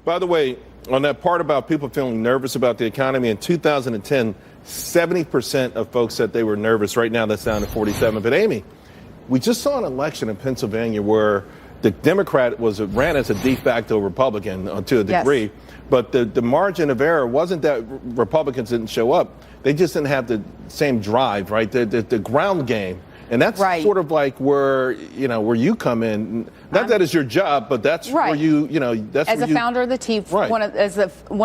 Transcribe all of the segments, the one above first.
By the way, on that part about people feeling nervous about the economy, in 2010, 70% of folks said they were nervous. Right now, that's down to 47. But Amy, we just saw an election in Pennsylvania where the Democrat ran as a de facto Republican to a degree. Yes. But the margin of error wasn't that Republicans didn't show up. They just didn't have the same drive, right? The ground game. And that's right. Sort of like where you come in. Not that is your job, but that's right. Where that's as a founder of the Tea, right. one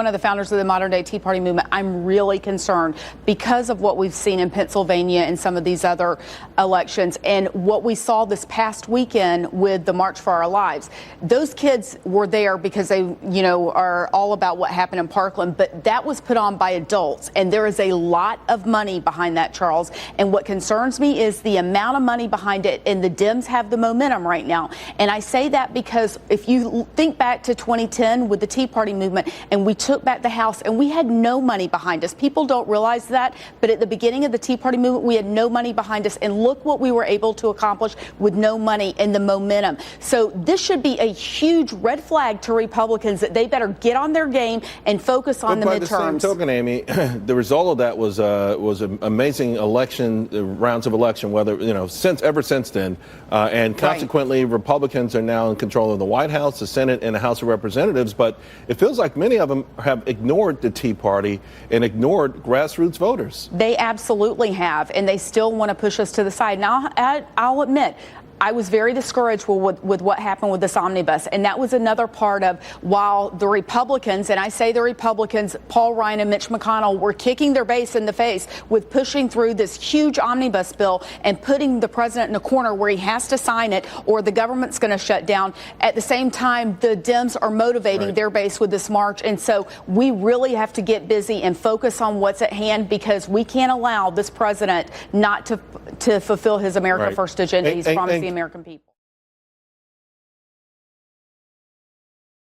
of the founders of the modern day Tea Party movement, I'm really concerned because of what we've seen in Pennsylvania and some of these other elections and what we saw this past weekend with the March for Our Lives. Those kids were there because they, are all about what happened in Parkland, but that was put on by adults. And there is a lot of money behind that, Charles. And what concerns me is the amount of money behind it, and the Dems have the momentum right now. And I say that because if you think back to 2010 with the Tea Party movement, and we took back the House, and we had no money behind us. People don't realize that, but at the beginning of the Tea Party movement, we had no money behind us, and look what we were able to accomplish with no money and the momentum. So this should be a huge red flag to Republicans that they better get on their game and focus on the midterms. By the same token, Amy, the result of that was an amazing election, rounds of election, ever since then, and consequently, right. Republicans are now in control of the White House, the Senate, and the House of Representatives. But it feels like many of them have ignored the Tea Party and ignored grassroots voters. They absolutely have, and they still want to push us to the side. Now, I'll admit, I was very discouraged with what happened with this omnibus. And that was another part of while the Republicans, and I say the Republicans, Paul Ryan and Mitch McConnell, were kicking their base in the face with pushing through this huge omnibus bill and putting the president in a corner where he has to sign it or the government's going to shut down. At the same time, the Dems are motivating right. their base with this march. And so we really have to get busy and focus on what's at hand because we can't allow this president not to fulfill his America right. First agenda he's promising the American people.